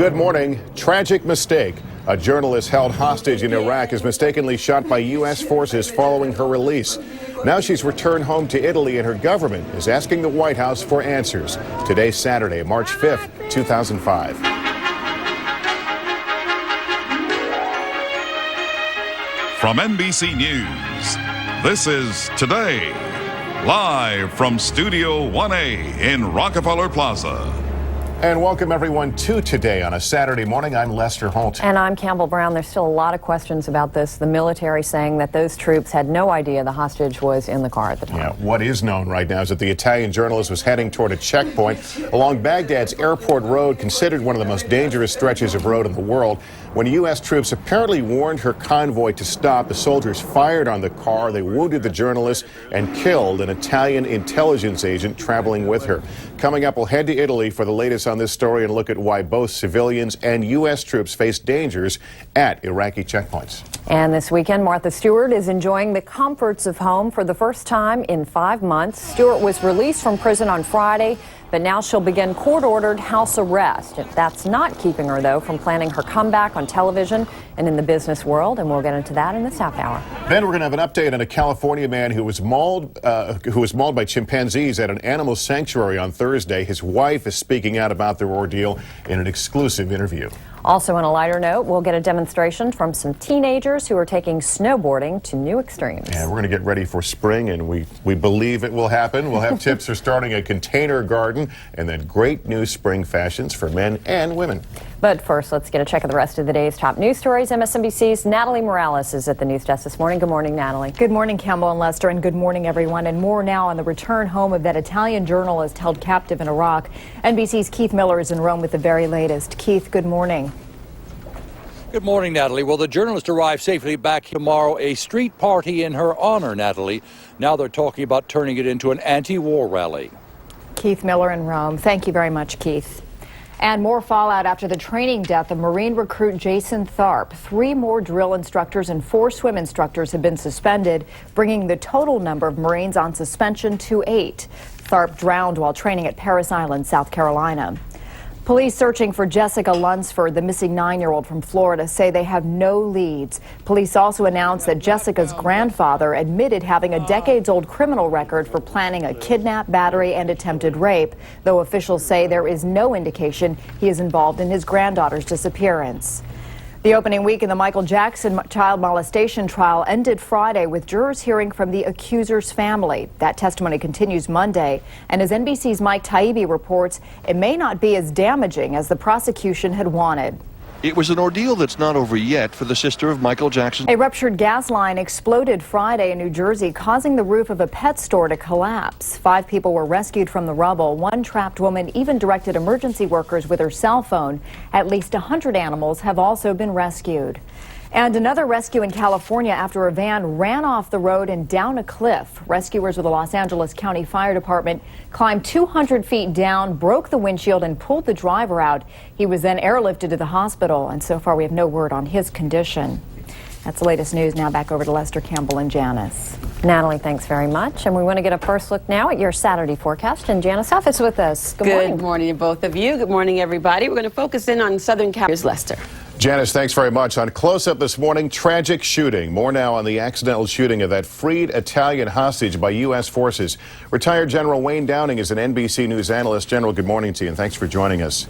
Good morning. Tragic mistake. A journalist held hostage in Iraq is mistakenly shot by U.S. forces following her release. Now she's returned home to Italy, and her government is asking the White House for answers. Today's Saturday, March 5th, 2005. From NBC News, this is Today, live from Studio 1A in Rockefeller Plaza. And welcome everyone to Today on a Saturday morning. I'm Lester Holt. And I'm Campbell Brown. There's still a lot of questions about this. The military saying that those troops had no idea the hostage was in the car at the time. Yeah, what is known right now is that the Italian journalist was heading toward a checkpoint along Baghdad's Airport Road, considered one of the most dangerous stretches of road in the world. When U.S. troops apparently warned her convoy to stop, the soldiers fired on the car. They wounded the journalist and killed an Italian intelligence agent traveling with her. Coming up, we'll head to Italy for the latest on this story and look at why both civilians and U.S. troops face dangers at Iraqi checkpoints. And this weekend, Martha Stewart is enjoying the comforts of home for the first time in 5 months. Stewart was released from prison on Friday, but now she'll begin court-ordered house arrest. That's not keeping her, though, from planning her comeback on television and in the business world, and we'll get into that in this half hour. Then we're going to have an update on a California man who was mauled by chimpanzees at an animal sanctuary on Thursday. His wife is speaking out about their ordeal in an exclusive interview. Also, on a lighter note, we'll get a demonstration from some teenagers who are taking snowboarding to new extremes. Yeah, we're going to get ready for spring, and we believe it will happen. We'll have tips for starting a container garden, and then great new spring fashions for men and women. But first, let's get a check of the rest of the day's top news stories. MSNBC's Natalie Morales is at the news desk this morning. Good morning, Natalie. Good morning, Campbell and Lester, and good morning, everyone. And more now on the return home of that Italian journalist held captive in Iraq. NBC's Keith Miller is in Rome with the very latest. Keith, good morning. Good morning, Natalie. Well, the journalist arrived safely back tomorrow. A street party in her honor, Natalie. Now they're talking about turning it into an anti-war rally. Keith Miller in Rome. Thank you very much, Keith. And more fallout after the training death of Marine recruit Jason Tharp. 3 more drill instructors and 4 swim instructors have been suspended, bringing the total number of Marines on suspension to 8. Tharp drowned while training at Parris Island, South Carolina. Police searching for Jessica Lunsford, the missing 9-year-old from Florida, say they have no leads. Police also announced that Jessica's grandfather admitted having a decades-old criminal record for planning a kidnap, battery, and attempted rape, though officials say there is no indication he is involved in his granddaughter's disappearance. The opening week in the Michael Jackson child molestation trial ended Friday with jurors hearing from the accuser's family. That testimony continues Monday, and as NBC's Mike Taibbi reports, it may not be as damaging as the prosecution had wanted. It was an ordeal that's not over yet for the sister of Michael Jackson. A ruptured gas line exploded Friday in New Jersey, causing the roof of a pet store to collapse. 5 people were rescued from the rubble. One trapped woman even directed emergency workers with her cell phone. At least 100 animals have also been rescued. And another rescue in California after a van ran off the road and down a cliff. Rescuers with the Los Angeles County Fire Department climbed 200 feet down, broke the windshield, and pulled the driver out. He was then airlifted to the hospital, and so far we have no word on his condition. That's the latest news. Now back over to Lester, Campbell, and Janice. Natalie, thanks very much. And we want to get a first look now at your Saturday forecast. And Janice Huff is with us. Good morning. Good morning to both of you. Good morning, everybody. We're going to focus in on Southern California. Here's Lester. Janice, thanks very much. On Close Up this morning, tragic shooting. More now on the accidental shooting of that freed Italian hostage by U.S. forces. Retired General Wayne Downing is an NBC News analyst. General, good morning to you, and thanks for joining us.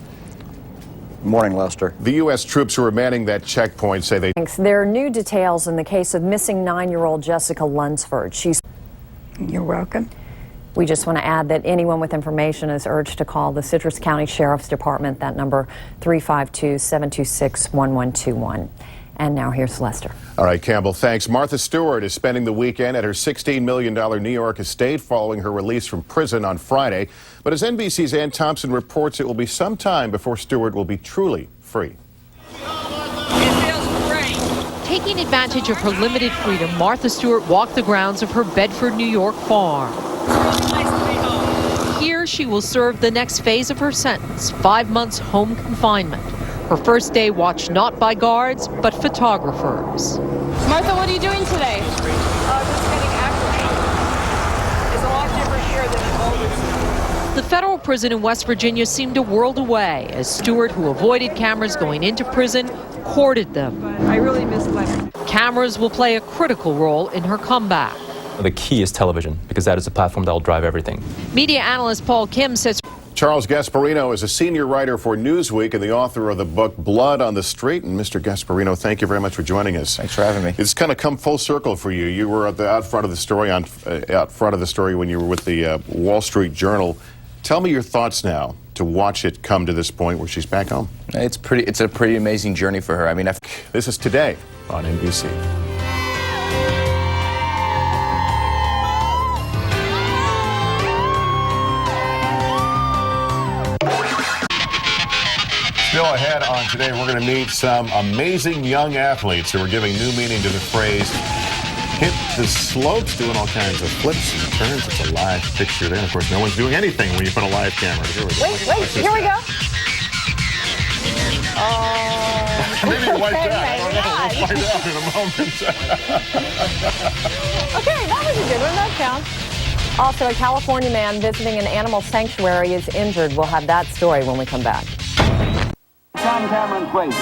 Good morning, Lester. The U.S. troops who are manning that checkpoint say they... There are new details in the case of missing 9-year-old Jessica Lunsford. You're welcome. We just want to add that anyone with information is urged to call the Citrus County Sheriff's Department. That number, 352-726-1121. And now here's Lester. All right, Campbell, thanks. Martha Stewart is spending the weekend at her $16 million New York estate following her release from prison on Friday. But as NBC's Ann Thompson reports, it will be some time before Stewart will be truly free. Taking advantage of her limited freedom, Martha Stewart walked the grounds of her Bedford, New York farm. Here she will serve the next phase of her sentence, 5 months home confinement. Her first day watched not by guards, but photographers. Martha, what are you doing today? Just getting acclimated. It's a lot different here than it always is. The federal prison in West Virginia seemed a world away as Stewart, who avoided cameras going into prison, courted them. I really miss life. Cameras will play a critical role in her comeback. The key is television, because that is the platform that will drive everything. Media analyst Paul Kim says Charles Gasparino is a senior writer for Newsweek and the author of the book Blood on the Street. And Mr. Gasparino, thank you very much for joining us. Thanks for having me. It's kind of come full circle for you. You were out front of the story when you were with the Wall Street Journal. Tell me your thoughts now to watch it come to this point where she's back home. It's a pretty amazing journey for her. I mean, This is Today on NBC. Still ahead on Today, we're going to meet some amazing young athletes who are giving new meaning to the phrase hit the slopes, doing all kinds of flips and turns. It's a live picture there. Of course, no one's doing anything when you put a live camera. Here we go. Wait, here we go. Maybe you wiped out. I don't know. We'll find out in a moment. Okay, that was a good one. That counts. Also, a California man visiting an animal sanctuary is injured. We'll have that story when we come back. Tom Cameron's Crazy.